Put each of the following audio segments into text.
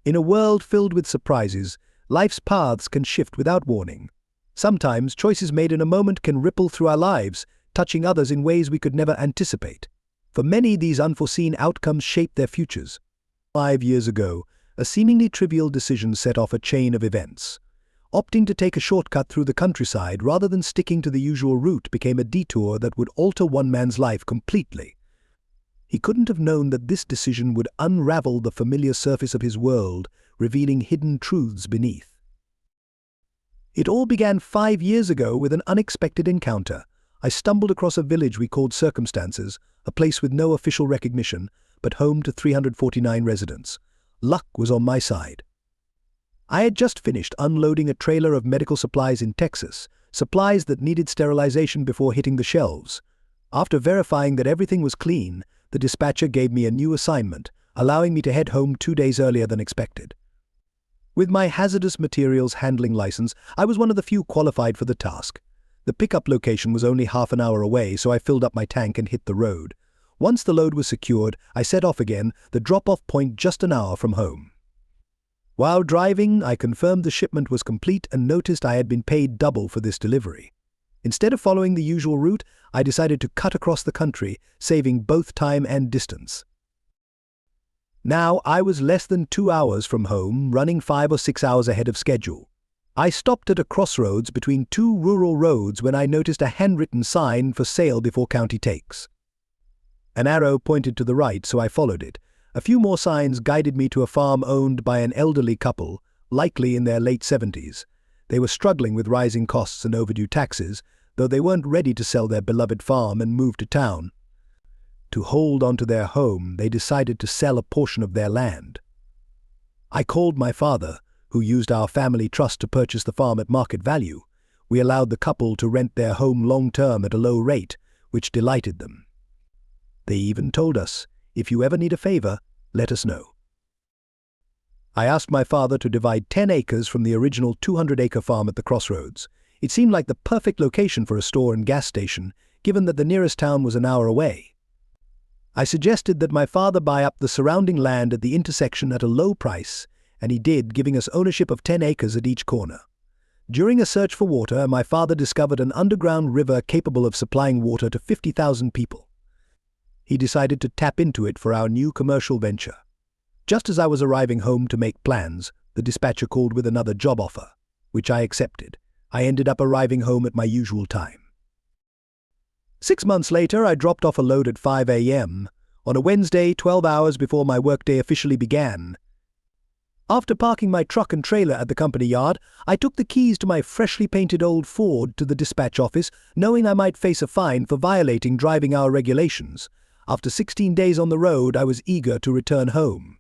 In a world filled with surprises, life's paths can shift without warning. Sometimes, choices made in a moment can ripple through our lives, touching others in ways we could never anticipate. For many, these unforeseen outcomes shape their futures. 5 years ago, a seemingly trivial decision set off a chain of events. Opting to take a shortcut through the countryside rather than sticking to the usual route became a detour that would alter one man's life completely. He couldn't have known that this decision would unravel the familiar surface of his world, revealing hidden truths beneath. It all began 5 years ago with an unexpected encounter. I stumbled across a village we called Circumstances, a place with no official recognition, but home to 349 residents. Luck was on my side. I had just finished unloading a trailer of medical supplies in Texas, supplies that needed sterilization before hitting the shelves. After verifying that everything was clean, the dispatcher gave me a new assignment, allowing me to head home 2 days earlier than expected. With my hazardous materials handling license, I was one of the few qualified for the task. The pickup location was only half an hour away, so I filled up my tank and hit the road. Once the load was secured, I set off again, the drop-off point just an hour from home. While driving, I confirmed the shipment was complete and noticed I had been paid double for this delivery. Instead of following the usual route, I decided to cut across the country, saving both time and distance. Now, I was less than 2 hours from home, running 5 or 6 hours ahead of schedule. I stopped at a crossroads between two rural roads when I noticed a handwritten sign for sale before county takes. An arrow pointed to the right, so I followed it. A few more signs guided me to a farm owned by an elderly couple, likely in their late 70s. They were struggling with rising costs and overdue taxes, though they weren't ready to sell their beloved farm and move to town. To hold onto their home, they decided to sell a portion of their land. I called my father, who used our family trust to purchase the farm at market value. We allowed the couple to rent their home long-term at a low rate, which delighted them. They even told us, "If you ever need a favor, let us know." I asked my father to divide 10 acres from the original 200-acre farm at the crossroads. It seemed like the perfect location for a store and gas station, given that the nearest town was an hour away. I suggested that my father buy up the surrounding land at the intersection at a low price, and he did, giving us ownership of 10 acres at each corner. During a search for water, my father discovered an underground river capable of supplying water to 50,000 people. He decided to tap into it for our new commercial venture. Just as I was arriving home to make plans, the dispatcher called with another job offer, which I accepted. I ended up arriving home at my usual time. 6 months later, I dropped off a load at 5 a.m. on a Wednesday, 12 hours before my workday officially began. After parking my truck and trailer at the company yard, I took the keys to my freshly painted old Ford to the dispatch office, knowing I might face a fine for violating driving hour regulations. After 16 days on the road, I was eager to return home.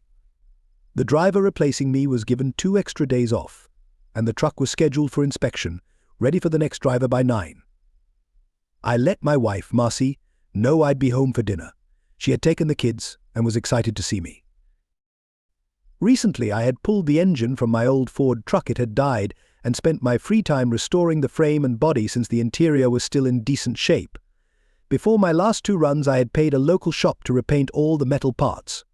The driver replacing me was given 2 extra days off, and the truck was scheduled for inspection, ready for the next driver by 9. I let my wife, Marcy, know I'd be home for dinner. She had taken the kids and was excited to see me. Recently, I had pulled the engine from my old Ford truck. It had died, and spent my free time restoring the frame and body since the interior was still in decent shape. Before my last 2 runs, I had paid a local shop to repaint all the metal parts.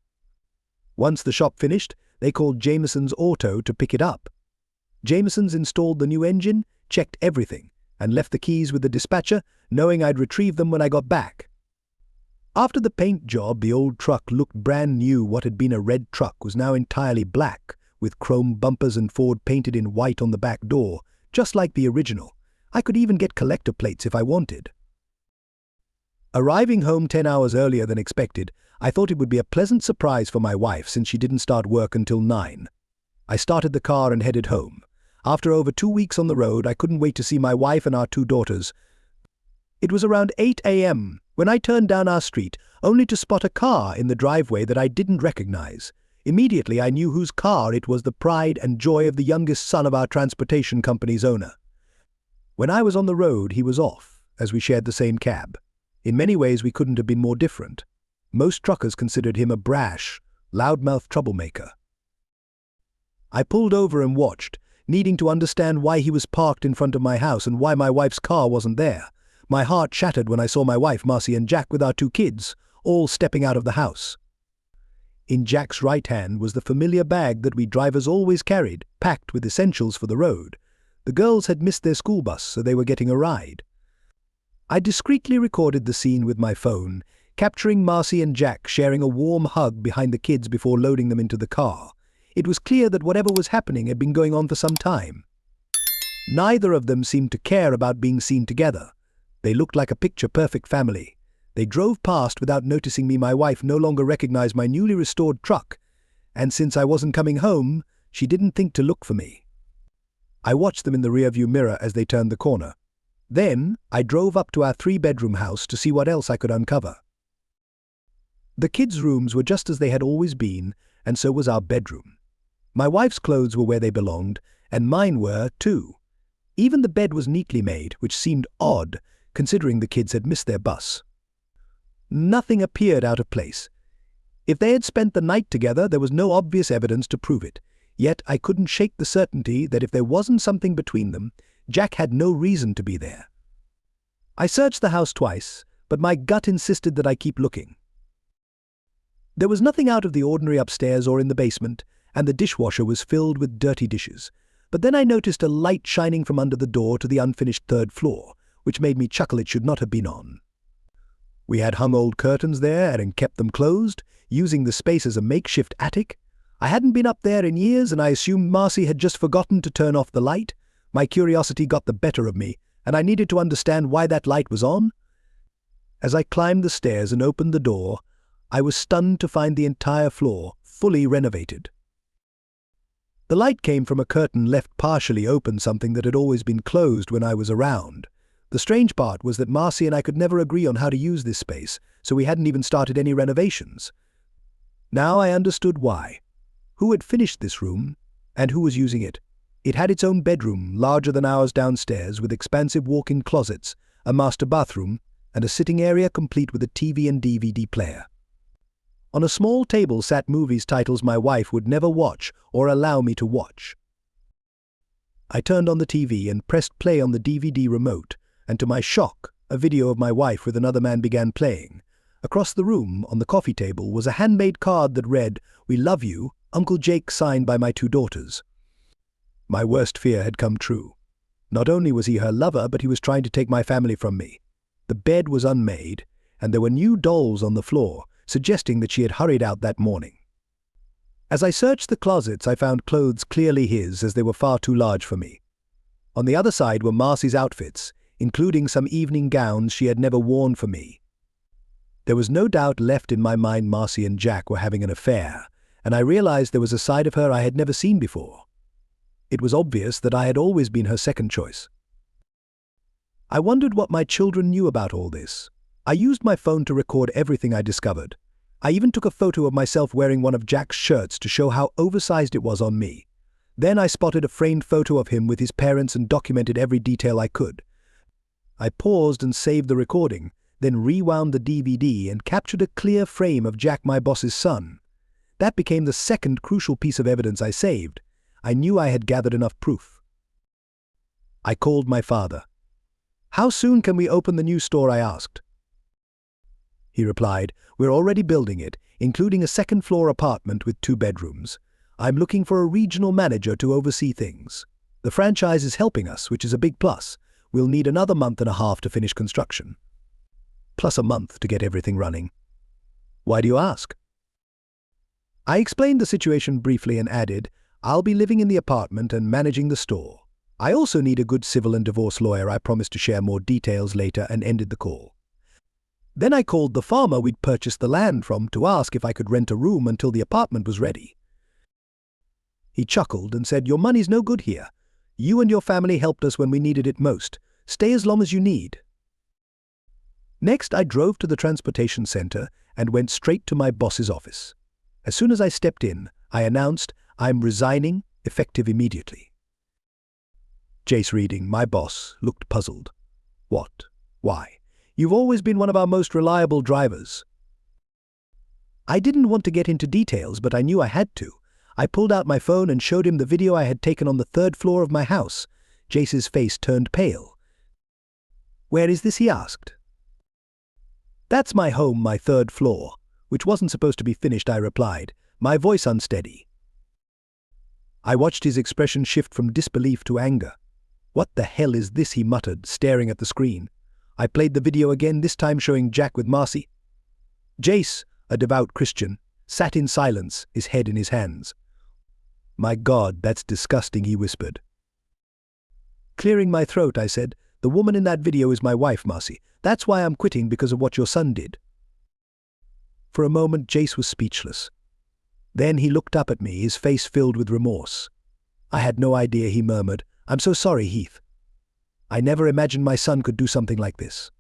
Once the shop finished, they called Jameson's Auto to pick it up. Jameson's installed the new engine, checked everything, and left the keys with the dispatcher, knowing I'd retrieve them when I got back. After the paint job, the old truck looked brand new. What had been a red truck was now entirely black, with chrome bumpers and Ford painted in white on the back door, just like the original. I could even get collector plates if I wanted. Arriving home 10 hours earlier than expected, I thought it would be a pleasant surprise for my wife since she didn't start work until 9. I started the car and headed home. After over 2 weeks on the road, I couldn't wait to see my wife and our 2 daughters. It was around 8 a.m. when I turned down our street, only to spot a car in the driveway that I didn't recognize. Immediately I knew whose car it was, the pride and joy of the youngest son of our transportation company's owner. When I was on the road, he was off, as we shared the same cab. In many ways, we couldn't have been more different. Most truckers considered him a brash, loudmouth troublemaker. I pulled over and watched, needing to understand why he was parked in front of my house and why my wife's car wasn't there. My heart shattered when I saw my wife, Marcy, and Jack with our 2 kids, all stepping out of the house. In Jack's right hand was the familiar bag that we drivers always carried, packed with essentials for the road. The girls had missed their school bus, so they were getting a ride. I discreetly recorded the scene with my phone, capturing Marcy and Jack sharing a warm hug behind the kids before loading them into the car. It was clear that whatever was happening had been going on for some time. Neither of them seemed to care about being seen together. They looked like a picture-perfect family. They drove past without noticing me. My wife no longer recognized my newly restored truck, and since I wasn't coming home, she didn't think to look for me. I watched them in the rearview mirror as they turned the corner. Then, I drove up to our 3-bedroom house to see what else I could uncover. The kids' rooms were just as they had always been, and so was our bedroom. My wife's clothes were where they belonged, and mine were, too. Even the bed was neatly made, which seemed odd, considering the kids had missed their bus. Nothing appeared out of place. If they had spent the night together, there was no obvious evidence to prove it. Yet I couldn't shake the certainty that if there wasn't something between them, Jack had no reason to be there. I searched the house twice, but my gut insisted that I keep looking. There was nothing out of the ordinary upstairs or in the basement, and the dishwasher was filled with dirty dishes. But then I noticed a light shining from under the door to the unfinished 3rd floor, which made me chuckle it should not have been on. We had hung old curtains there and kept them closed, using the space as a makeshift attic. I hadn't been up there in years, and I assumed Marcy had just forgotten to turn off the light. My curiosity got the better of me, and I needed to understand why that light was on. As I climbed the stairs and opened the door, I was stunned to find the entire floor fully renovated. The light came from a curtain left partially open, something that had always been closed when I was around. The strange part was that Marcy and I could never agree on how to use this space, so we hadn't even started any renovations. Now I understood why. Who had finished this room, and who was using it? It had its own bedroom, larger than ours downstairs, with expansive walk-in closets, a master bathroom, and a sitting area complete with a TV and DVD player. On a small table sat movies titles my wife would never watch or allow me to watch. I turned on the TV and pressed play on the DVD remote, and to my shock, a video of my wife with another man began playing. Across the room, on the coffee table, was a handmade card that read, "We love you, Uncle Jake," signed by my 2 daughters. My worst fear had come true. Not only was he her lover, but he was trying to take my family from me. The bed was unmade, and there were new dolls on the floor, suggesting that she had hurried out that morning. As I searched the closets, I found clothes clearly his, as they were far too large for me. On the other side were Marcy's outfits, including some evening gowns she had never worn for me. There was no doubt left in my mind Marcy and Jack were having an affair, and I realized there was a side of her I had never seen before. It was obvious that I had always been her second choice. I wondered what my children knew about all this. I used my phone to record everything I discovered. I even took a photo of myself wearing one of Jack's shirts to show how oversized it was on me. Then I spotted a framed photo of him with his parents and documented every detail I could. I paused and saved the recording, then rewound the DVD and captured a clear frame of Jack, my boss's son. That became the second crucial piece of evidence I saved. I knew I had gathered enough proof. I called my father. "How soon can we open the new store?" I asked. He replied, "We're already building it, including a 2nd-floor apartment with 2 bedrooms. I'm looking for a regional manager to oversee things. The franchise is helping us, which is a big plus. We'll need another month and a half to finish construction, plus a month to get everything running." "Why do you ask?" I explained the situation briefly and added, "I'll be living in the apartment and managing the store. I also need a good civil and divorce lawyer." I promised to share more details later and ended the call. Then I called the farmer we'd purchased the land from to ask if I could rent a room until the apartment was ready. He chuckled and said, "Your money's no good here. You and your family helped us when we needed it most. Stay as long as you need." Next, I drove to the transportation center and went straight to my boss's office. As soon as I stepped in, I announced, "I'm resigning, effective immediately." Jace Reading, my boss, looked puzzled. "What? Why? You've always been one of our most reliable drivers." I didn't want to get into details, but I knew I had to. I pulled out my phone and showed him the video I had taken on the 3rd floor of my house. Jace's face turned pale. "Where is this?" he asked. "That's my home, my 3rd floor. which wasn't supposed to be finished, I replied, my voice unsteady. I watched his expression shift from disbelief to anger. What the hell is this, he muttered, staring at the screen. I played the video again, this time showing Jack with Marcy. Jace, a devout Christian, sat in silence, his head in his hands. My God, that's disgusting, he whispered. Clearing my throat, I said, the woman in that video is my wife, Marcy. That's why I'm quitting, because of what your son did. For a moment, Jace was speechless. Then he looked up at me, his face filled with remorse. I had no idea, he murmured. I'm so sorry, Heath. I never imagined my son could do something like this.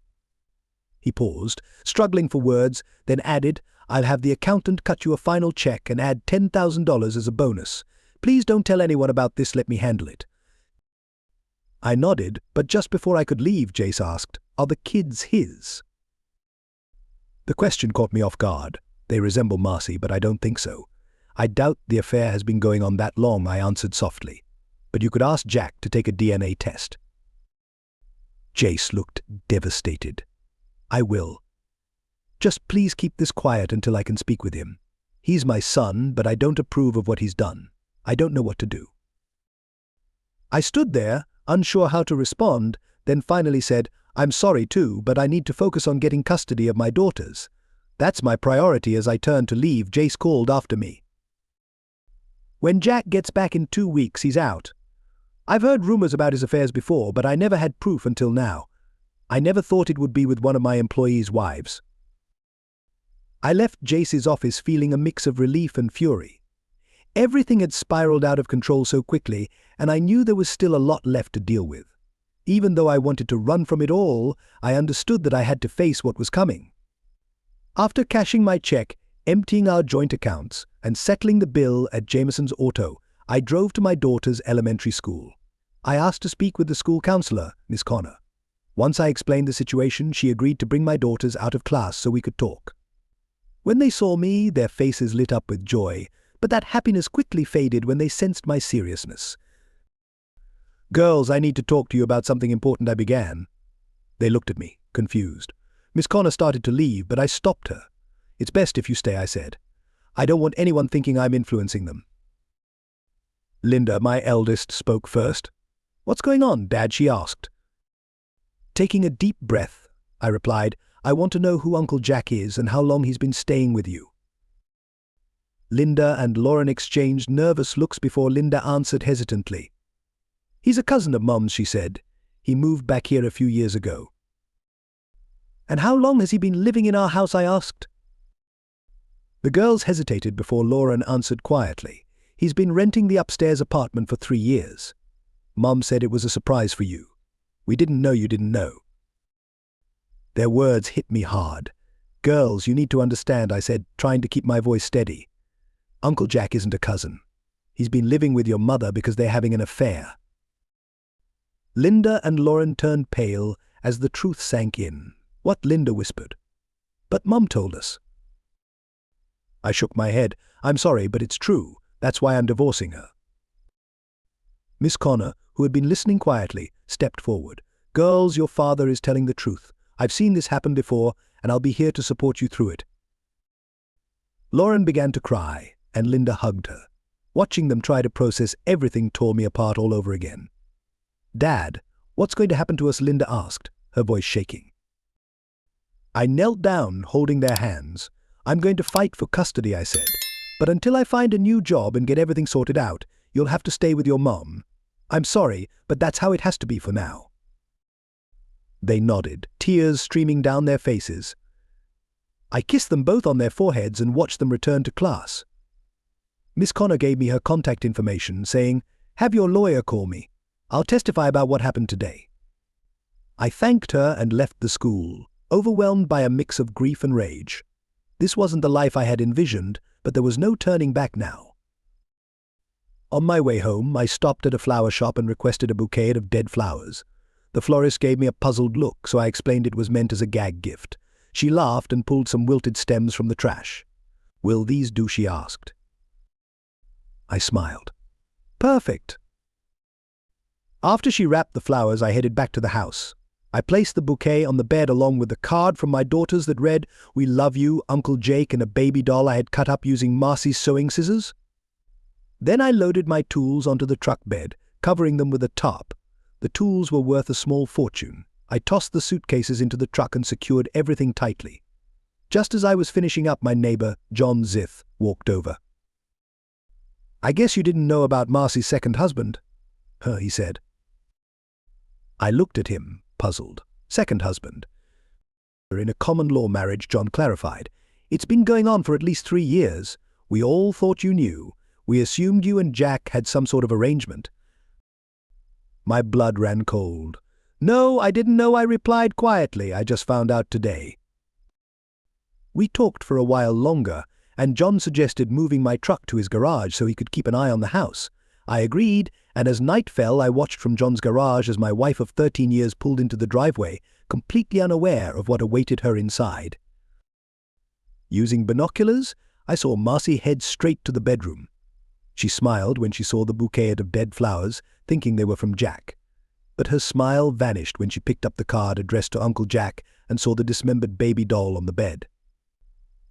He paused, struggling for words, then added, I'll have the accountant cut you a final check and add $10,000 as a bonus. Please don't tell anyone about this, let me handle it. I nodded, but just before I could leave, Jace asked, are the kids his? The question caught me off guard. They resemble Marcy, but I don't think so. I doubt the affair has been going on that long, I answered softly. But you could ask Jack to take a DNA test. Jace looked devastated. I will. Just please keep this quiet until I can speak with him. He's my son, but I don't approve of what he's done. I don't know what to do. I stood there, unsure how to respond, then finally said, I'm sorry too, but I need to focus on getting custody of my daughters. That's my priority. As I turned to leave, Jace called after me. When Jack gets back in 2 weeks, he's out. I've heard rumors about his affairs before, but I never had proof until now. I never thought it would be with one of my employees' wives. I left Jace's office feeling a mix of relief and fury. Everything had spiraled out of control so quickly, and I knew there was still a lot left to deal with. Even though I wanted to run from it all, I understood that I had to face what was coming. After cashing my check, emptying our joint accounts, and settling the bill at Jameson's Auto, I drove to my daughter's elementary school. I asked to speak with the school counselor, Miss Connor. Once I explained the situation, she agreed to bring my daughters out of class so we could talk. When they saw me, their faces lit up with joy, but that happiness quickly faded when they sensed my seriousness. Girls, I need to talk to you about something important, I began. They looked at me, confused. Miss Connor started to leave, but I stopped her. It's best if you stay, I said. I don't want anyone thinking I'm influencing them. Linda, my eldest, spoke first. What's going on, Dad? She asked. Taking a deep breath, I replied, I want to know who Uncle Jack is and how long he's been staying with you. Linda and Lauren exchanged nervous looks before Linda answered hesitantly. He's a cousin of Mom's, she said. He moved back here a few years ago. And how long has he been living in our house? I asked. The girls hesitated before Lauren answered quietly. He's been renting the upstairs apartment for 3 years. Mom said it was a surprise for you. We didn't know you didn't know. Their words hit me hard. Girls, you need to understand, I said, trying to keep my voice steady. Uncle Jack isn't a cousin. He's been living with your mother because they're having an affair. Linda and Lauren turned pale as the truth sank in. What? Linda whispered. But Mom told us. I shook my head. I'm sorry, but it's true. That's why I'm divorcing her. Miss Connor, who had been listening quietly, stepped forward. Girls, your father is telling the truth. I've seen this happen before, and I'll be here to support you through it. Lauren began to cry, and Linda hugged her. Watching them try to process everything tore me apart all over again. Dad, what's going to happen to us? Linda asked, her voice shaking. I knelt down, holding their hands. I'm going to fight for custody, I said. But until I find a new job and get everything sorted out, you'll have to stay with your mom. I'm sorry, but that's how it has to be for now. They nodded, tears streaming down their faces. I kissed them both on their foreheads and watched them return to class. Miss Connor gave me her contact information, saying, have your lawyer call me. I'll testify about what happened today. I thanked her and left the school, overwhelmed by a mix of grief and rage. This wasn't the life I had envisioned, but there was no turning back now. On my way home, I stopped at a flower shop and requested a bouquet of dead flowers. The florist gave me a puzzled look, so I explained it was meant as a gag gift. She laughed and pulled some wilted stems from the trash. Will these do? She asked. I smiled. Perfect. After she wrapped the flowers, I headed back to the house. I placed the bouquet on the bed along with the card from my daughters that read, "We love you, Uncle Jake," and a baby doll I had cut up using Marcy's sewing scissors. Then I loaded my tools onto the truck bed, covering them with a tarp. The tools were worth a small fortune. I tossed the suitcases into the truck and secured everything tightly. Just as I was finishing up, my neighbor, John Zith, walked over. "I guess you didn't know about Marcy's second husband?" He said. I looked at him, puzzled. "Second husband?" "In a common law marriage," John clarified. "It's been going on for at least 3 years. We all thought you knew. We assumed you and Jack had some sort of arrangement." My blood ran cold. "No, I didn't know," I replied quietly. "I just found out today." We talked for a while longer, and John suggested moving my truck to his garage so he could keep an eye on the house. I agreed, and as night fell, I watched from John's garage as my wife of 13 years pulled into the driveway, completely unaware of what awaited her inside. Using binoculars, I saw Marcy head straight to the bedroom. She smiled when she saw the bouquet of dead flowers, thinking they were from Jack. But her smile vanished when she picked up the card addressed to Uncle Jack and saw the dismembered baby doll on the bed.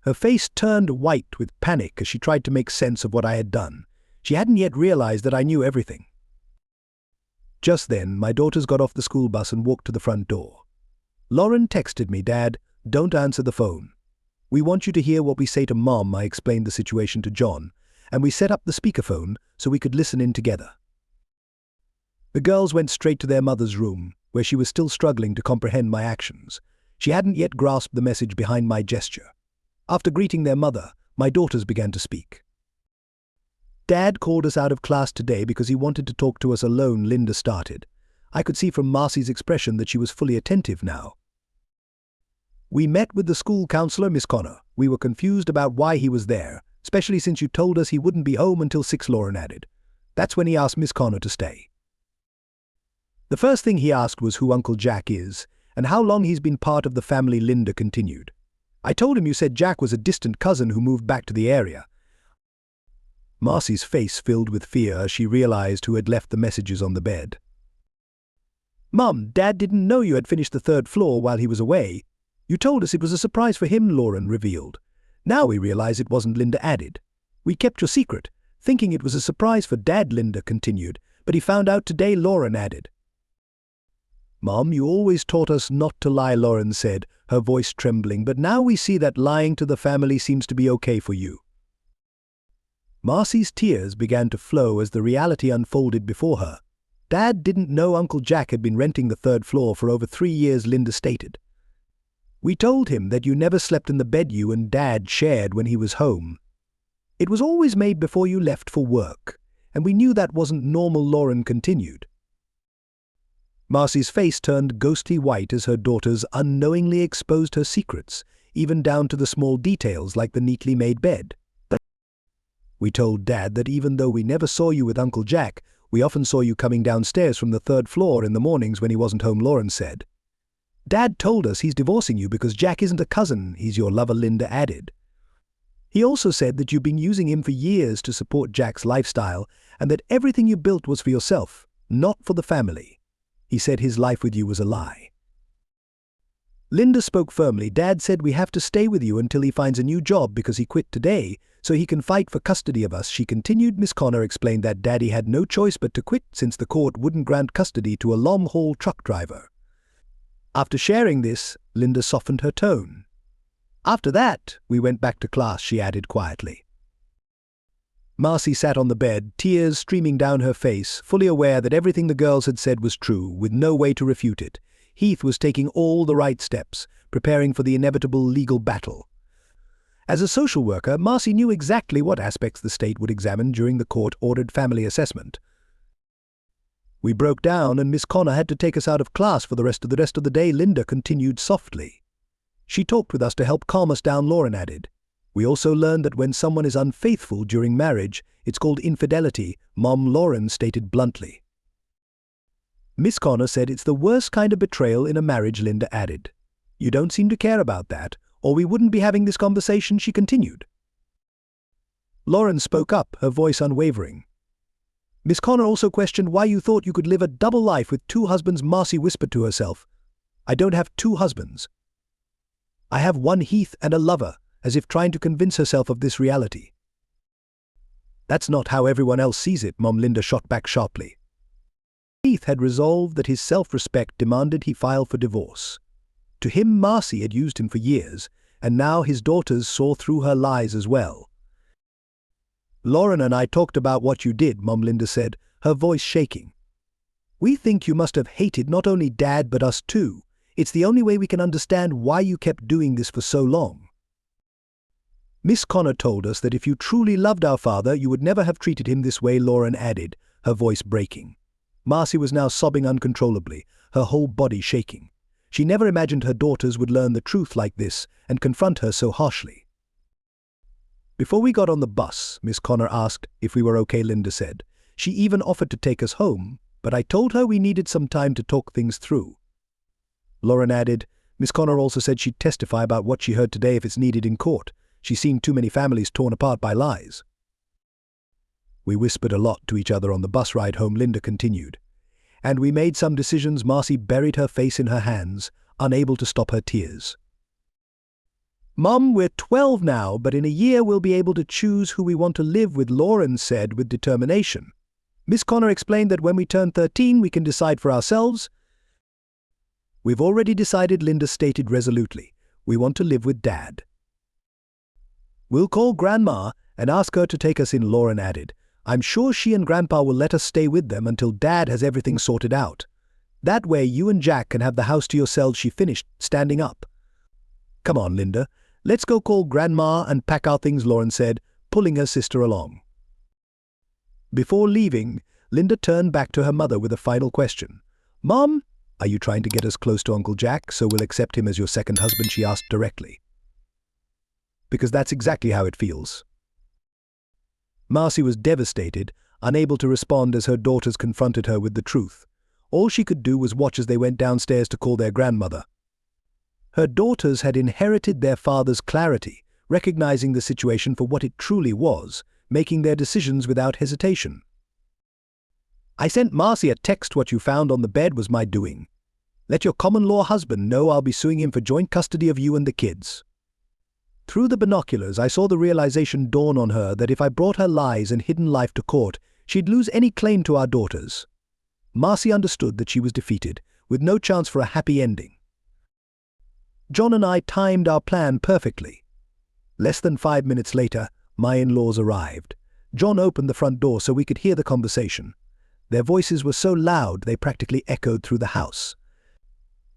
Her face turned white with panic as she tried to make sense of what I had done. She hadn't yet realized that I knew everything. Just then, my daughters got off the school bus and walked to the front door. "Lauren texted me, Dad, don't answer the phone. We want you to hear what we say to Mom," I explained the situation to John, and we set up the speakerphone so we could listen in together. The girls went straight to their mother's room, where she was still struggling to comprehend my actions. She hadn't yet grasped the message behind my gesture. After greeting their mother, my daughters began to speak. "Dad called us out of class today because he wanted to talk to us alone," Linda started. I could see from Marcy's expression that she was fully attentive now. "We met with the school counselor, Miss Connor. We were confused about why he was there, especially since you told us he wouldn't be home until 6, Lauren added. That's when he asked Miss Connor to stay. The first thing he asked was who Uncle Jack is, and how long he's been part of the family," Linda continued. "I told him you said Jack was a distant cousin who moved back to the area." Marcy's face filled with fear as she realized who had left the messages on the bed. "Mom, Dad didn't know you had finished the 3rd floor while he was away. You told us it was a surprise for him," Lauren revealed. "Now we realize it wasn't," Linda added. "We kept your secret, thinking it was a surprise for Dad," Linda continued, "but he found out today," Lauren added. "Mom, you always taught us not to lie," Lauren said, her voice trembling, "but now we see that lying to the family seems to be okay for you." Marcy's tears began to flow as the reality unfolded before her. "Dad didn't know Uncle Jack had been renting the 3rd floor for over 3 years," Linda stated. "We told him that you never slept in the bed you and Dad shared when he was home. It was always made before you left for work, and we knew that wasn't normal," Lauren continued. Marcy's face turned ghostly white as her daughters unknowingly exposed her secrets, even down to the small details like the neatly made bed. "We told Dad that even though we never saw you with Uncle Jack, we often saw you coming downstairs from the 3rd floor in the mornings when he wasn't home," Lauren said. "Dad told us he's divorcing you because Jack isn't a cousin, he's your lover," Linda added. "He also said that you've been using him for years to support Jack's lifestyle and that everything you built was for yourself, not for the family. He said his life with you was a lie." Linda spoke firmly. "Dad said we have to stay with you until he finds a new job because he quit today, so he can fight for custody of us," she continued. Miss Connor explained that Daddy had no choice but to quit since the court wouldn't grant custody to a long-haul truck driver. After sharing this, Linda softened her tone. "After that, we went back to class," she added quietly. Marcy sat on the bed, tears streaming down her face, fully aware that everything the girls had said was true, with no way to refute it. Heath was taking all the right steps, preparing for the inevitable legal battle. As a social worker, Marcy knew exactly what aspects the state would examine during the court-ordered family assessment. "We broke down and Miss Connor had to take us out of class for the rest of the day," Linda continued softly. "She talked with us to help calm us down," Lauren added. "We also learned that when someone is unfaithful during marriage, it's called infidelity," Mom Lauren stated bluntly. "Miss Connor said it's the worst kind of betrayal in a marriage," Linda added. "You don't seem to care about that, or we wouldn't be having this conversation," she continued. Lauren spoke up, her voice unwavering. "Miss Connor also questioned why you thought you could live a double life with 2 husbands," Marcy whispered to herself. I don't have two husbands. I have one Heath and a lover, as if trying to convince herself of this reality. That's not how everyone else sees it, Mom, Linda shot back sharply. Heath had resolved that his self-respect demanded he file for divorce. To him, Marcy had used him for years, and now his daughters saw through her lies as well. Lauren and I talked about what you did, Mom, Linda said, her voice shaking. We think you must have hated not only Dad but us too. It's the only way we can understand why you kept doing this for so long. Miss Connor told us that if you truly loved our father, you would never have treated him this way, Lauren added, her voice breaking. Marcy was now sobbing uncontrollably, her whole body shaking. She never imagined her daughters would learn the truth like this and confront her so harshly. Before we got on the bus, Miss Connor asked if we were okay, Linda said. She even offered to take us home, but I told her we needed some time to talk things through. Lauren added, Miss Connor also said she'd testify about what she heard today if it's needed in court. She's seen too many families torn apart by lies. We whispered a lot to each other on the bus ride home, Linda continued. And we made some decisions. Marcy buried her face in her hands, unable to stop her tears. Mom, we're 12 now, but in a year we'll be able to choose who we want to live with, Lauren said with determination. Miss Connor explained that when we turn 13 we can decide for ourselves. We've already decided, Linda stated resolutely. We want to live with Dad. We'll call Grandma and ask her to take us in, Lauren added. I'm sure she and Grandpa will let us stay with them until Dad has everything sorted out. That way you and Jack can have the house to yourselves, she finished, standing up. Come on, Linda. Let's go call Grandma and pack our things, Lauren said, pulling her sister along. Before leaving, Linda turned back to her mother with a final question. Mom, are you trying to get us close to Uncle Jack so we'll accept him as your second husband, she asked directly. Because that's exactly how it feels. Marcy was devastated, unable to respond as her daughters confronted her with the truth. All she could do was watch as they went downstairs to call their grandmother. Her daughters had inherited their father's clarity, recognizing the situation for what it truly was, making their decisions without hesitation. I sent Marcy a text. What you found on the bed was my doing. Let your common-law husband know I'll be suing him for joint custody of you and the kids. Through the binoculars, I saw the realization dawn on her that if I brought her lies and hidden life to court, she'd lose any claim to our daughters. Marcy understood that she was defeated, with no chance for a happy ending. John and I timed our plan perfectly. Less than 5 minutes later, my in-laws arrived. John opened the front door so we could hear the conversation. Their voices were so loud they practically echoed through the house.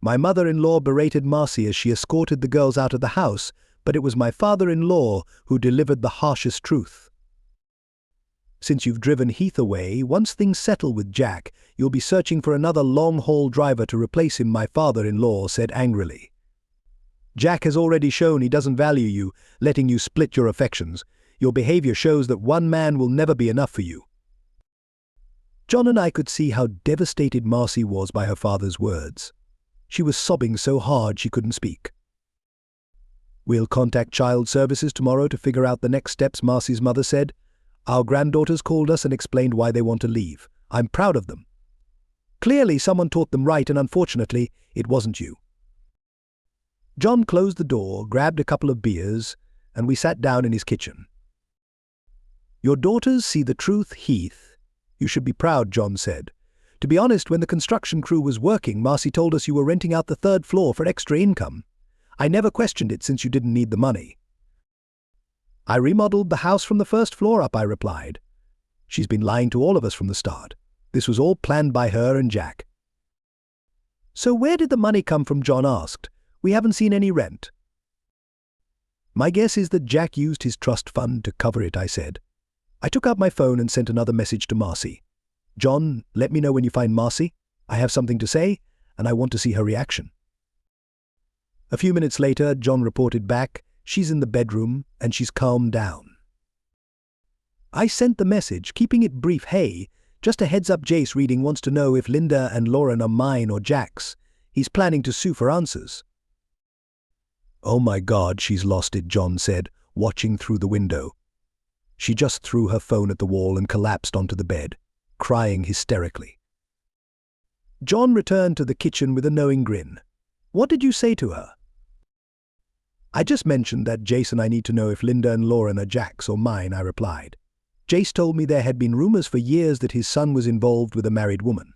My mother-in-law berated Marcy as she escorted the girls out of the house, but it was my father-in-law who delivered the harshest truth. Since you've driven Heath away, once things settle with Jack, you'll be searching for another long-haul driver to replace him, my father-in-law said angrily. Jack has already shown he doesn't value you, letting you split your affections. Your behavior shows that one man will never be enough for you. John and I could see how devastated Marcy was by her father's words. She was sobbing so hard she couldn't speak. We'll contact Child Services tomorrow to figure out the next steps, Marcy's mother said. Our granddaughters called us and explained why they want to leave. I'm proud of them. Clearly someone taught them right, and unfortunately, it wasn't you. John closed the door, grabbed a couple of beers, and we sat down in his kitchen. Your daughters see the truth, Heath. You should be proud, John said. To be honest, when the construction crew was working, Marcy told us you were renting out the 3rd floor for extra income. I never questioned it since you didn't need the money. I remodeled the house from the 1st floor up, I replied. She's been lying to all of us from the start. This was all planned by her and Jack. So where did the money come from, John asked. We haven't seen any rent. My guess is that Jack used his trust fund to cover it, I said. I took out my phone and sent another message to Marcy. John, let me know when you find Marcy. I have something to say, and I want to see her reaction. A few minutes later, John reported back, she's in the bedroom and she's calmed down. I sent the message, keeping it brief. Hey, just a heads up, Jace reading wants to know if Linda and Lauren are mine or Jack's. He's planning to sue for answers. Oh my God, she's lost it, John said, watching through the window. She just threw her phone at the wall and collapsed onto the bed, crying hysterically. John returned to the kitchen with a knowing grin. What did you say to her? I just mentioned that Jace and I need to know if Linda and Lauren are Jack's or mine, I replied. Jace told me there had been rumors for years that his son was involved with a married woman.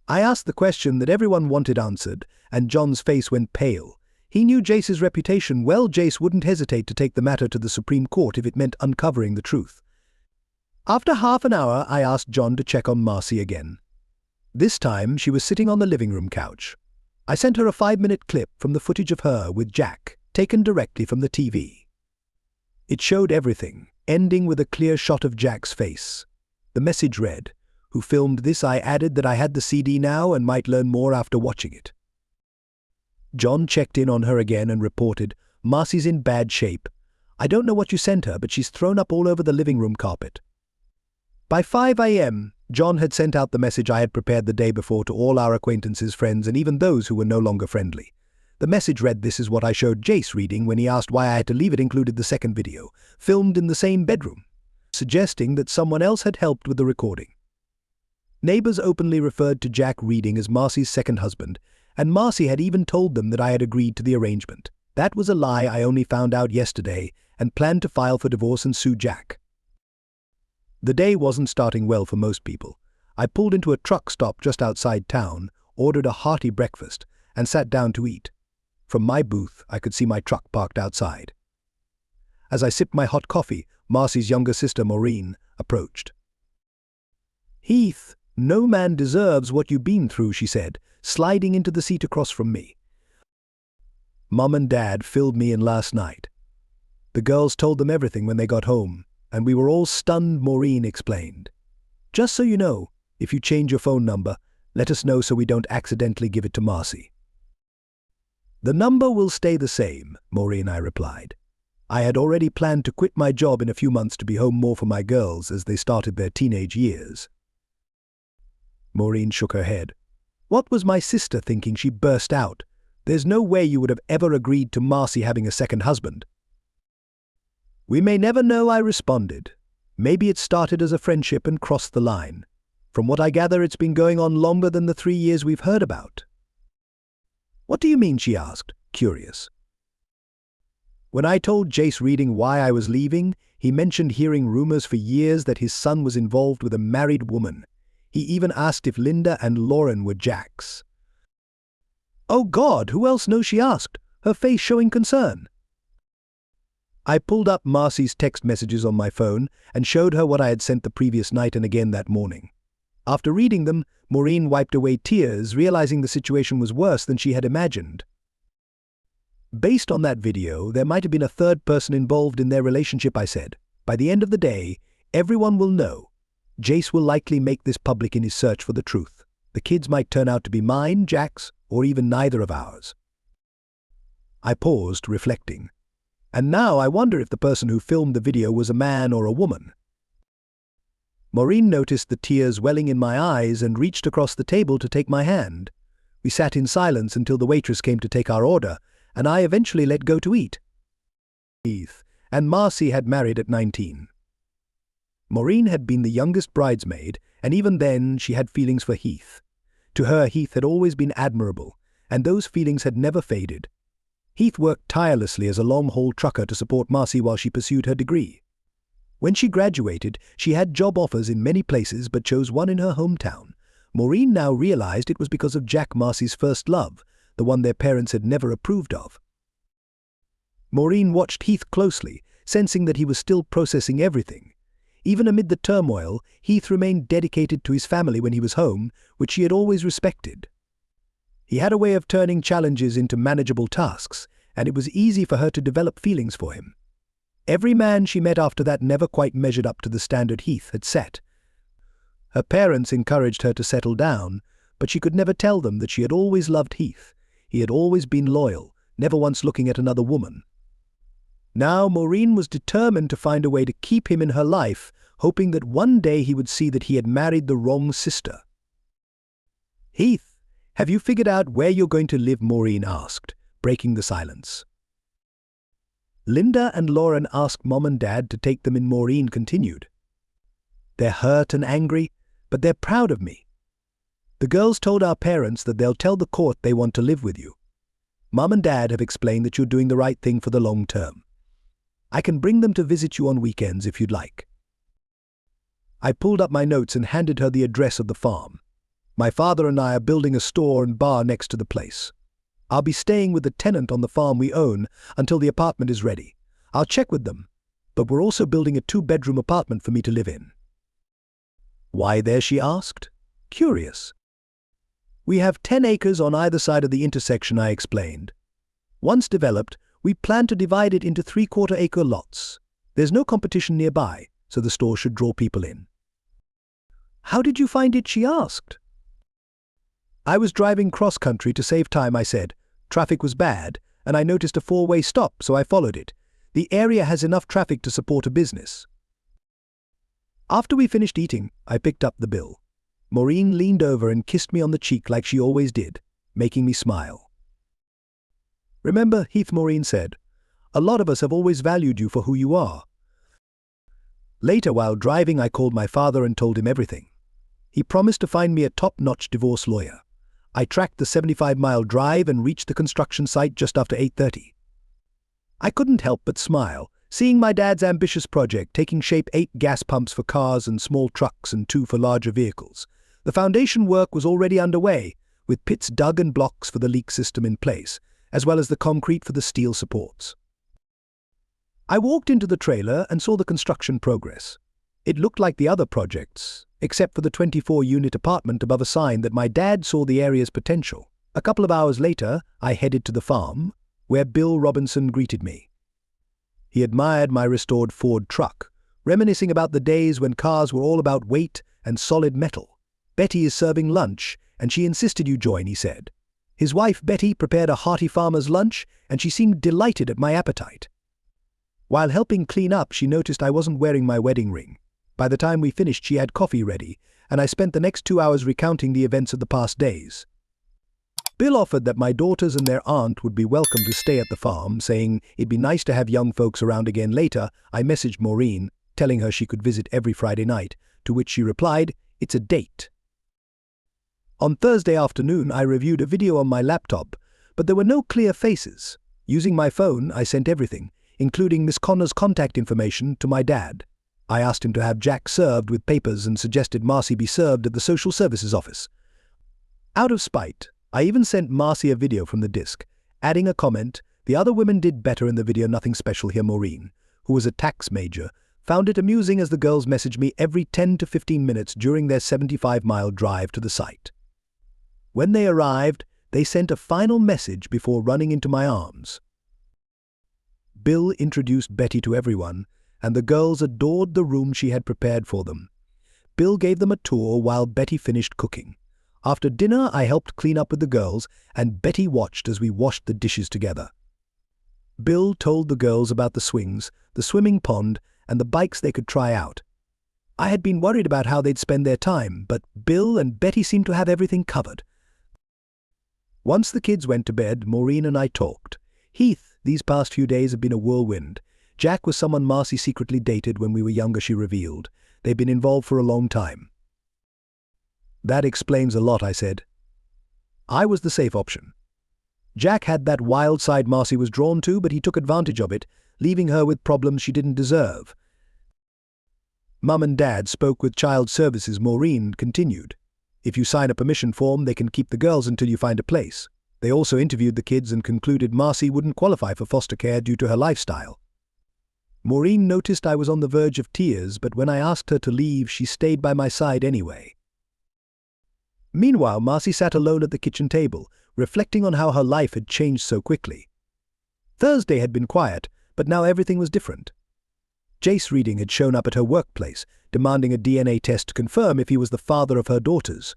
I asked the question that everyone wanted answered, and John's face went pale. He knew Jace's reputation well. Jace wouldn't hesitate to take the matter to the Supreme Court if it meant uncovering the truth. After half an hour, I asked John to check on Marcy again. This time, she was sitting on the living room couch. I sent her a 5-minute clip from the footage of her with Jack, taken directly from the TV. It showed everything, ending with a clear shot of Jack's face. The message read, "Who filmed this?" I added that I had the CD now and might learn more after watching it. John checked in on her again and reported, "Marcy's in bad shape. I don't know what you sent her, but she's thrown up all over the living room carpet." By 5 a.m., John had sent out the message I had prepared the day before to all our acquaintances, friends, and even those who were no longer friendly. The message read, "This is what I showed Jace reading when he asked why I had to leave." It included the second video, filmed in the same bedroom, suggesting that someone else had helped with the recording. Neighbors openly referred to Jack reading as Marcy's second husband, and Marcy had even told them that I had agreed to the arrangement. That was a lie I only found out yesterday and planned to file for divorce and sue Jack. The day wasn't starting well for most people. I pulled into a truck stop just outside town, ordered a hearty breakfast, and sat down to eat. From my booth, I could see my truck parked outside. As I sipped my hot coffee, Marcy's younger sister, Maureen, approached. "Heath, no man deserves what you've been through," she said, sliding into the seat across from me. "Mom and Dad filled me in last night. The girls told them everything when they got home, and we were all stunned," Maureen explained. "Just so you know, if you change your phone number, let us know so we don't accidentally give it to Marcy." "The number will stay the same," Maureen, I replied. I had already planned to quit my job in a few months to be home more for my girls as they started their teenage years. Maureen shook her head. "What was my sister thinking?" She burst out. "There's no way you would have ever agreed to Marcy having a second husband." "We may never know," I responded. "Maybe it started as a friendship and crossed the line. From what I gather, it's been going on longer than the 3 years we've heard about." "What do you mean?" she asked, curious. "When I told Jace reading why I was leaving, he mentioned hearing rumors for years that his son was involved with a married woman. He even asked if Linda and Lauren were Jack's." "Oh God, who else knows?" she asked, her face showing concern. I pulled up Marcy's text messages on my phone and showed her what I had sent the previous night and again that morning. After reading them, Maureen wiped away tears, realizing the situation was worse than she had imagined. "Based on that video, there might have been a third person involved in their relationship," I said. "By the end of the day, everyone will know. Jace will likely make this public in his search for the truth. The kids might turn out to be mine, Jack's, or even neither of ours." I paused, reflecting. And now I wonder if the person who filmed the video was a man or a woman. Maureen noticed the tears welling in my eyes and reached across the table to take my hand. We sat in silence until the waitress came to take our order, and I eventually let go to eat. Heath and Marcy had married at 19. Maureen had been the youngest bridesmaid, and even then she had feelings for Heath. To her, Heath had always been admirable, and those feelings had never faded. Heath worked tirelessly as a long-haul trucker to support Marcy while she pursued her degree. When she graduated, she had job offers in many places but chose one in her hometown. Maureen now realized it was because of Jack, Marcy's first love, the one their parents had never approved of. Maureen watched Heath closely, sensing that he was still processing everything. Even amid the turmoil, Heath remained dedicated to his family when he was home, which she had always respected. He had a way of turning challenges into manageable tasks, and it was easy for her to develop feelings for him. Every man she met after that never quite measured up to the standard Heath had set. Her parents encouraged her to settle down, but she could never tell them that she had always loved Heath. He had always been loyal, never once looking at another woman. Now Maureen was determined to find a way to keep him in her life, hoping that one day he would see that he had married the wrong sister. "Heath, have you figured out where you're going to live?" Maureen asked, breaking the silence. "Linda and Lauren asked Mom and Dad to take them in," Maureen continued. "They're hurt and angry, but they're proud of me. The girls told our parents that they'll tell the court they want to live with you. Mum and Dad have explained that you're doing the right thing for the long term. I can bring them to visit you on weekends if you'd like. I pulled up my notes and handed her the address of the farm. My father and I are building a store and bar next to the place. I'll be staying with the tenant on the farm we own until the apartment is ready. I'll check with them, but we're also building a 2-bedroom apartment for me to live in. Why there, she asked. Curious. We have 10 acres on either side of the intersection, I explained. Once developed, we plan to divide it into 3/4-acre lots. There's no competition nearby, so the store should draw people in. How did you find it, she asked. I was driving cross-country to save time, I said. Traffic was bad, and I noticed a 4-way stop, so I followed it. The area has enough traffic to support a business. After we finished eating, I picked up the bill. Maureen leaned over and kissed me on the cheek like she always did, making me smile. Remember, Heath, Maureen said, a lot of us have always valued you for who you are. Later, while driving, I called my father and told him everything. He promised to find me a top-notch divorce lawyer. I tracked the 75-mile drive and reached the construction site just after 8:30. I couldn't help but smile, seeing my dad's ambitious project taking shape: 8 gas pumps for cars and small trucks and 2 for larger vehicles. The foundation work was already underway, with pits dug and blocks for the leak system in place, as well as the concrete for the steel supports. I walked into the trailer and saw the construction progress. It looked like the other projects, except for the 24-unit apartment above a sign that my dad saw the area's potential. A couple of hours later, I headed to the farm, where Bill Robinson greeted me. He admired my restored Ford truck, reminiscing about the days when cars were all about weight and solid metal. Betty is serving lunch, and she insisted you join, he said. His wife Betty prepared a hearty farmer's lunch, and she seemed delighted at my appetite. While helping clean up, she noticed I wasn't wearing my wedding ring. By the time we finished, she had coffee ready, and I spent the next 2 hours recounting the events of the past days. Bill offered that my daughters and their aunt would be welcome to stay at the farm, saying it'd be nice to have young folks around again later. I messaged Maureen, telling her she could visit every Friday night, to which she replied, "It's a date." On Thursday afternoon, I reviewed a video on my laptop, but there were no clear faces. Using my phone, I sent everything, including Miss Connor's contact information, to my dad. I asked him to have Jack served with papers and suggested Marcy be served at the social services office. Out of spite, I even sent Marcy a video from the disc, adding a comment, "The other women did better in the video, nothing special here." Maureen, who was a tax major, found it amusing as the girls messaged me every 10 to 15 minutes during their 75-mile drive to the site. When they arrived, they sent a final message before running into my arms. Bill introduced Betty to everyone, and the girls adored the room she had prepared for them. Bill gave them a tour while Betty finished cooking. After dinner, I helped clean up with the girls, and Betty watched as we washed the dishes together. Bill told the girls about the swings, the swimming pond, and the bikes they could try out. I had been worried about how they'd spend their time, but Bill and Betty seemed to have everything covered. Once the kids went to bed, Maureen and I talked. Heath, these past few days have been a whirlwind. Jack was someone Marcy secretly dated when we were younger, she revealed. They've been involved for a long time. That explains a lot, I said. I was the safe option. Jack had that wild side Marcy was drawn to, but he took advantage of it, leaving her with problems she didn't deserve. Mum and Dad spoke with Child Services, Maureen continued. If you sign a permission form, they can keep the girls until you find a place. They also interviewed the kids and concluded Marcy wouldn't qualify for foster care due to her lifestyle. Maureen noticed I was on the verge of tears, but when I asked her to leave, she stayed by my side anyway. Meanwhile, Marcy sat alone at the kitchen table, reflecting on how her life had changed so quickly. Thursday had been quiet, but now everything was different. Jace Reading had shown up at her workplace, demanding a DNA test to confirm if he was the father of her daughters.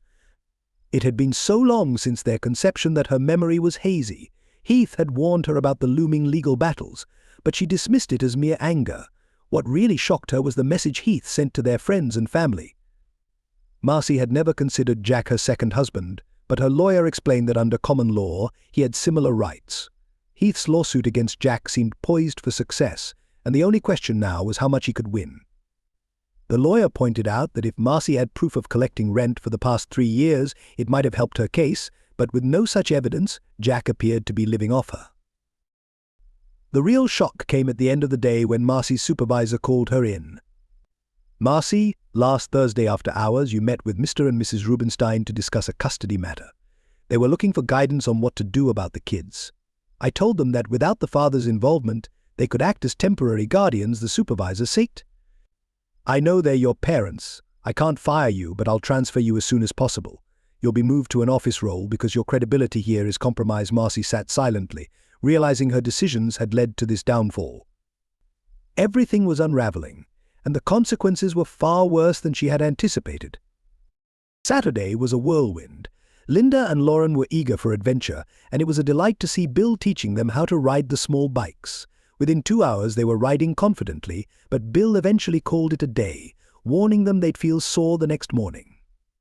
It had been so long since their conception that her memory was hazy. Heath had warned her about the looming legal battles, but she dismissed it as mere anger. What really shocked her was the message Heath sent to their friends and family. Marcy had never considered Jack her second husband, but her lawyer explained that under common law, he had similar rights. Heath's lawsuit against Jack seemed poised for success, and the only question now was how much he could win. The lawyer pointed out that if Marcy had proof of collecting rent for the past 3 years, it might have helped her case, but with no such evidence, Jack appeared to be living off her. The real shock came at the end of the day when Marcy's supervisor called her in. "Marcy, last Thursday after hours you met with Mr. and Mrs. Rubenstein to discuss a custody matter. They were looking for guidance on what to do about the kids. I told them that without the father's involvement, they could act as temporary guardians, the supervisor said. I know they're your parents. I can't fire you, but I'll transfer you as soon as possible. You'll be moved to an office role because your credibility here is compromised." Marcy sat silently, realizing her decisions had led to this downfall. Everything was unraveling, and the consequences were far worse than she had anticipated. Saturday was a whirlwind. Linda and Lauren were eager for adventure, and it was a delight to see Bill teaching them how to ride the small bikes. Within 2 hours they were riding confidently, but Bill eventually called it a day, warning them they'd feel sore the next morning.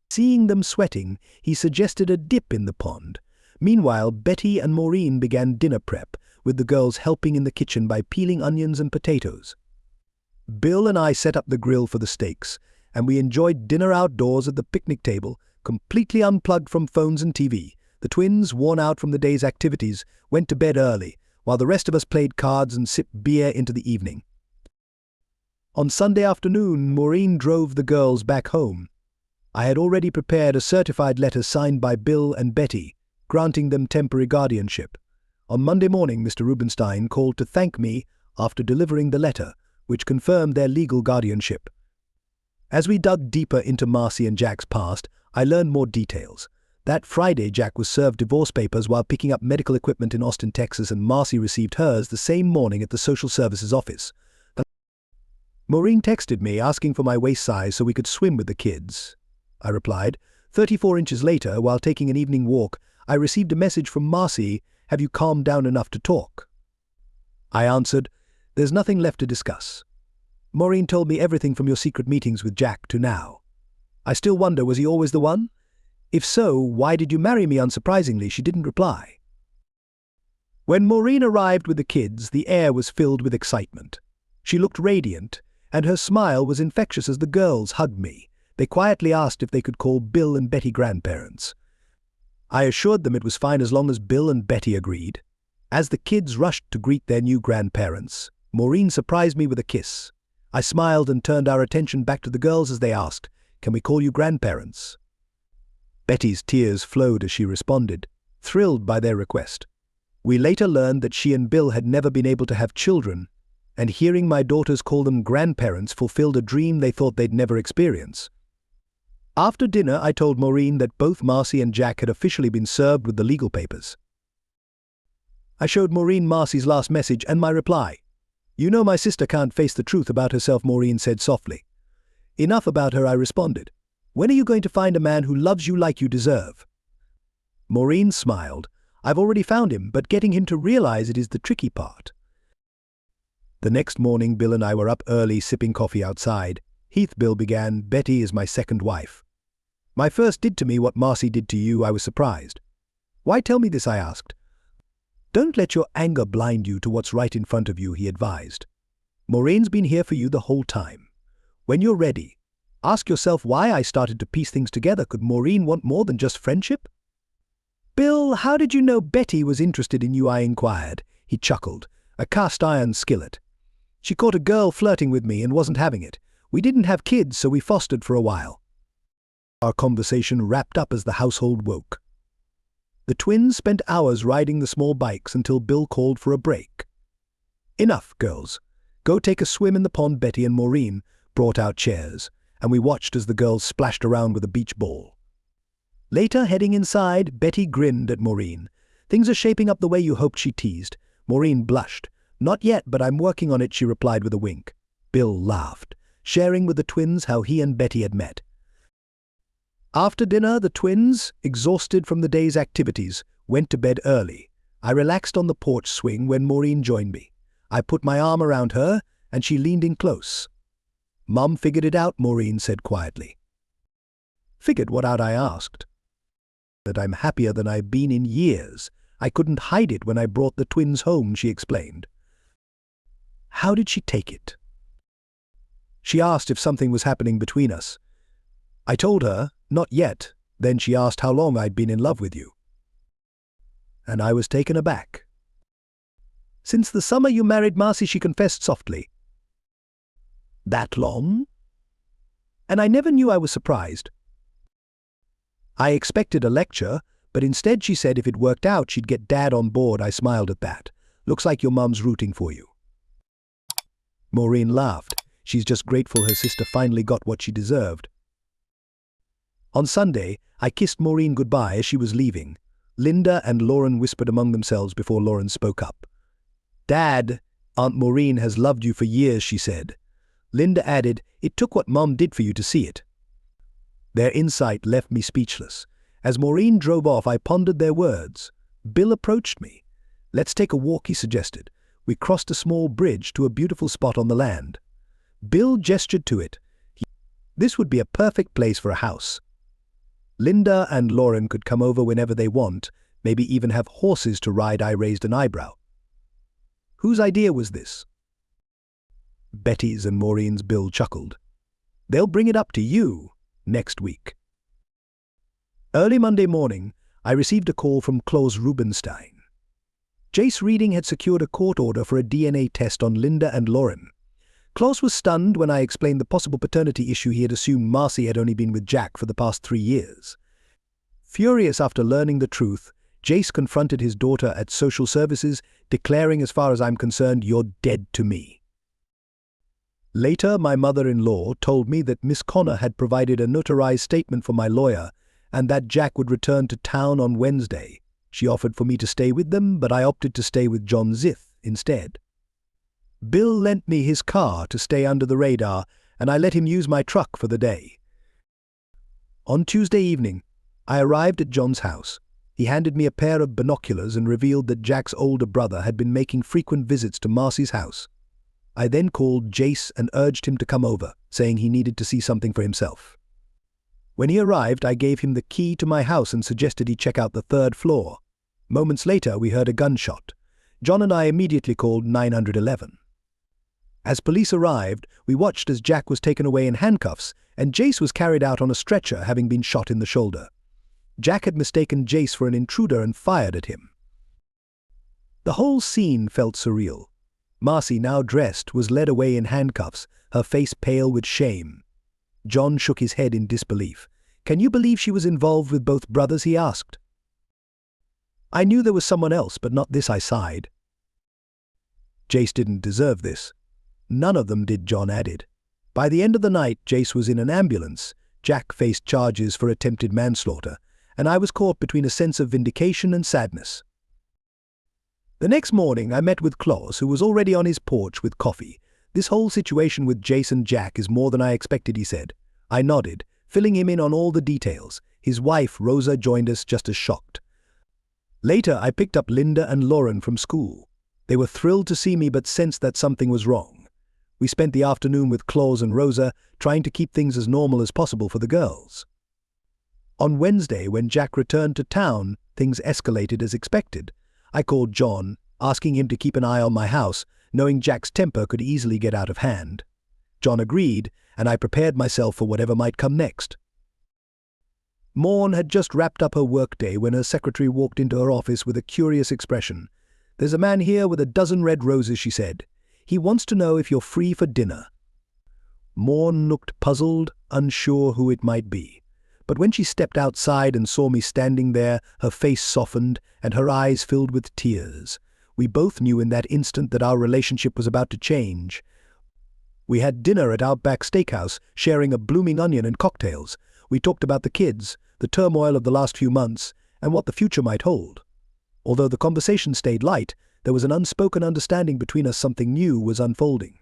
Seeing them sweating, he suggested a dip in the pond. Meanwhile, Betty and Maureen began dinner prep, with the girls helping in the kitchen by peeling onions and potatoes. Bill and I set up the grill for the steaks, and we enjoyed dinner outdoors at the picnic table, completely unplugged from phones and TV. The twins, worn out from the day's activities, went to bed early, while the rest of us played cards and sipped beer into the evening. On Sunday afternoon, Maureen drove the girls back home. I had already prepared a certified letter signed by Bill and Betty, granting them temporary guardianship. On Monday morning, Mr. Rubenstein called to thank me after delivering the letter, which confirmed their legal guardianship. As we dug deeper into Marcy and Jack's past, I learned more details. That Friday, Jack was served divorce papers while picking up medical equipment in Austin, Texas, and Marcy received hers the same morning at the social services office. Maureen texted me asking for my waist size so we could swim with the kids. I replied. 34 inches later, while taking an evening walk, I received a message from Marcy, "Have you calmed down enough to talk?" I answered, "There's nothing left to discuss. Maureen told me everything from your secret meetings with Jack to now. I still wonder, was he always the one? If so, why did you marry me?" Unsurprisingly, she didn't reply. When Maureen arrived with the kids, the air was filled with excitement. She looked radiant, and her smile was infectious as the girls hugged me. They quietly asked if they could call Bill and Betty grandparents. I assured them it was fine as long as Bill and Betty agreed. As the kids rushed to greet their new grandparents, Maureen surprised me with a kiss. I smiled and turned our attention back to the girls as they asked, "Can we call you grandparents?" Betty's tears flowed as she responded, thrilled by their request. We later learned that she and Bill had never been able to have children, and hearing my daughters call them grandparents fulfilled a dream they thought they'd never experience. After dinner, I told Maureen that both Marcy and Jack had officially been served with the legal papers. I showed Maureen Marcy's last message and my reply. "You know my sister can't face the truth about herself," Maureen said softly. "Enough about her," I responded. "When are you going to find a man who loves you like you deserve?" Maureen smiled. "I've already found him, but getting him to realize it is the tricky part." The next morning, Bill and I were up early sipping coffee outside. Bill began, "Betty is my second wife. My first did to me what Marcy did to you." I was surprised. "Why tell me this?" I asked. "Don't let your anger blind you to what's right in front of you," he advised. "Maureen's been here for you the whole time. When you're ready, ask yourself why I started to piece things together. Could Maureen want more than just friendship?" "Bill, how did you know Betty was interested in you?" I inquired. He chuckled. "A cast-iron skillet. She caught a girl flirting with me and wasn't having it. We didn't have kids, so we fostered for a while." Our conversation wrapped up as the household woke. The twins spent hours riding the small bikes until Bill called for a break. "Enough, girls. Go take a swim in the pond." Betty and Maureen brought out chairs, and we watched as the girls splashed around with a beach ball. Later, heading inside, Betty grinned at Maureen. "Things are shaping up the way you hoped," she teased. Maureen blushed. "Not yet, but I'm working on it," she replied with a wink. Bill laughed, sharing with the twins how he and Betty had met. After dinner, the twins, exhausted from the day's activities, went to bed early. I relaxed on the porch swing when Maureen joined me. I put my arm around her, and she leaned in close. "Mum figured it out," Maureen said quietly. "Figured what out?" I asked. "That I'm happier than I've been in years. I couldn't hide it when I brought the twins home," she explained. How did she take it? She asked if something was happening between us. I told her, not yet. Then she asked how long I'd been in love with you. And I was taken aback. Since the summer you married Marcy, she confessed softly. That long? And I never knew I was surprised. I expected a lecture, but instead she said if it worked out she'd get Dad on board. I smiled at that. Looks like your mum's rooting for you. Maureen laughed. She's just grateful her sister finally got what she deserved. On Sunday, I kissed Maureen goodbye as she was leaving. Linda and Lauren whispered among themselves before Lauren spoke up. Dad, Aunt Maureen has loved you for years, she said. Linda added, it took what Mom did for you to see it. Their insight left me speechless. As Maureen drove off, I pondered their words. Bill approached me. Let's take a walk, he suggested. We crossed a small bridge to a beautiful spot on the land. Bill gestured to it. This would be a perfect place for a house. Linda and Lauren could come over whenever they want, maybe even have horses to ride. I raised an eyebrow. Whose idea was this? Betty's, and Maureen's. Bill chuckled. They'll bring it up to you next week. Early Monday morning, I received a call from Klaus Rubenstein. Jace Reading had secured a court order for a DNA test on Linda and Lauren. Klaus was stunned when I explained the possible paternity issue. He had assumed Marcy had only been with Jack for the past 3 years. Furious after learning the truth, Jace confronted his daughter at social services, declaring, as far as I'm concerned, you're dead to me. Later, my mother-in-law told me that Miss Connor had provided a notarized statement for my lawyer and that Jack would return to town on Wednesday. She offered for me to stay with them, but I opted to stay with John Zith instead. Bill lent me his car to stay under the radar, and I let him use my truck for the day. On Tuesday evening, I arrived at John's house. He handed me a pair of binoculars and revealed that Jack's older brother had been making frequent visits to Marcy's house. I then called Jace and urged him to come over, saying he needed to see something for himself. When he arrived, I gave him the key to my house and suggested he check out the 3rd floor. Moments later, we heard a gunshot. John and I immediately called 911. As police arrived, we watched as Jack was taken away in handcuffs and Jace was carried out on a stretcher, having been shot in the shoulder. Jack had mistaken Jace for an intruder and fired at him. The whole scene felt surreal. Marcy, now dressed, was led away in handcuffs, her face pale with shame. John shook his head in disbelief. Can you believe she was involved with both brothers? He asked. I knew there was someone else, but not this, I sighed. Jace didn't deserve this. None of them did, John added. By the end of the night, Jace was in an ambulance. Jack faced charges for attempted manslaughter, and I was caught between a sense of vindication and sadness. The next morning, I met with Klaus, who was already on his porch with coffee. This whole situation with Jace and Jack is more than I expected, he said. I nodded, filling him in on all the details. His wife, Rosa, joined us just as shocked. Later, I picked up Linda and Lauren from school. They were thrilled to see me but sensed that something was wrong. We spent the afternoon with Klaus and Rosa, trying to keep things as normal as possible for the girls. On Wednesday, when Jack returned to town, things escalated as expected. I called John, asking him to keep an eye on my house, knowing Jack's temper could easily get out of hand. John agreed, and I prepared myself for whatever might come next. Morn had just wrapped up her workday when her secretary walked into her office with a curious expression. There's a man here with a dozen red roses, she said. He wants to know if you're free for dinner. Morn looked puzzled, unsure who it might be. But when she stepped outside and saw me standing there, her face softened and her eyes filled with tears. We both knew in that instant that our relationship was about to change. We had dinner at Outback Steakhouse, sharing a blooming onion and cocktails. We talked about the kids, the turmoil of the last few months, and what the future might hold. Although the conversation stayed light, there was an unspoken understanding between us. Something new was unfolding.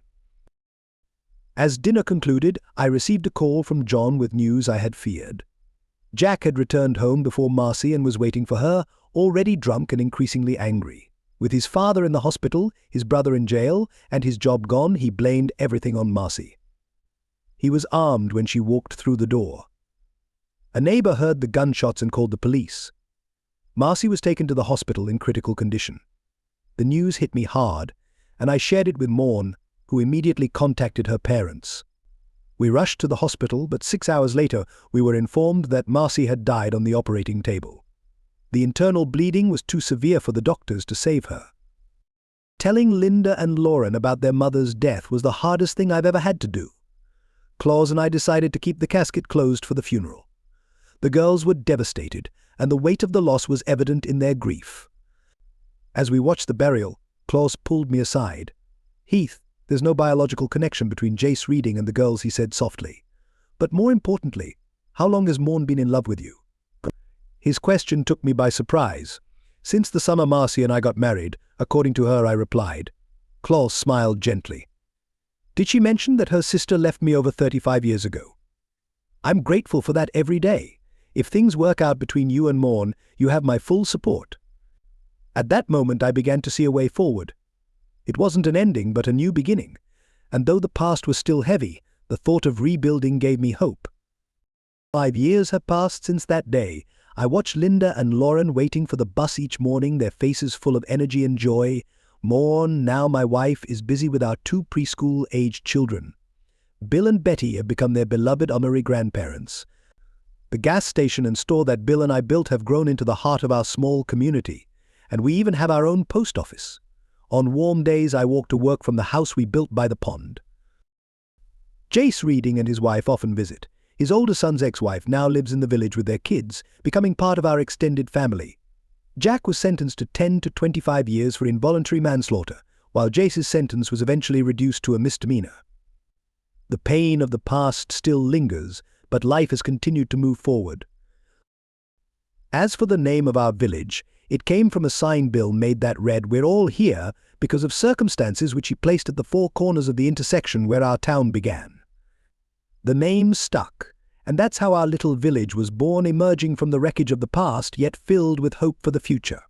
As dinner concluded, I received a call from John with news I had feared. Jack had returned home before Marcy and was waiting for her, already drunk and increasingly angry. With his father in the hospital, his brother in jail, and his job gone, he blamed everything on Marcy. He was armed when she walked through the door. A neighbor heard the gunshots and called the police. Marcy was taken to the hospital in critical condition. The news hit me hard, and I shared it with Morn, who immediately contacted her parents. We rushed to the hospital, but 6 hours later we were informed that Marcy had died on the operating table. The internal bleeding was too severe for the doctors to save her. Telling Linda and Lauren about their mother's death was the hardest thing I've ever had to do. Claus and I decided to keep the casket closed for the funeral. The girls were devastated, and the weight of the loss was evident in their grief. As we watched the burial, Claus pulled me aside. "Heath, there's no biological connection between Jace Reading and the girls," he said softly. "But more importantly, how long has Morn been in love with you?" His question took me by surprise. "Since the summer Marcy and I got married, according to her," I replied. Claus smiled gently. "Did she mention that her sister left me over 35 years ago?" "I'm grateful for that every day. If things work out between you and Morn, you have my full support." At that moment I began to see a way forward. It wasn't an ending, but a new beginning. And though the past was still heavy, the thought of rebuilding gave me hope. 5 years have passed since that day. I watched Linda and Lauren waiting for the bus each morning, their faces full of energy and joy. Morn, now my wife, is busy with our 2 preschool-aged children. Bill and Betty have become their beloved honorary grandparents. The gas station and store that Bill and I built have grown into the heart of our small community, and we even have our own post office. On warm days I walk to work from the house we built by the pond. Jace Reading and his wife often visit. His older son's ex-wife now lives in the village with their kids, becoming part of our extended family. Jack was sentenced to 10 to 25 years for involuntary manslaughter, while Jace's sentence was eventually reduced to a misdemeanor. The pain of the past still lingers, but life has continued to move forward. As for the name of our village, it came from a sign Bill made that read, "We're all here," because of circumstances which he placed at the 4 corners of the intersection where our town began. The name stuck, and that's how our little village was born, emerging from the wreckage of the past, yet filled with hope for the future.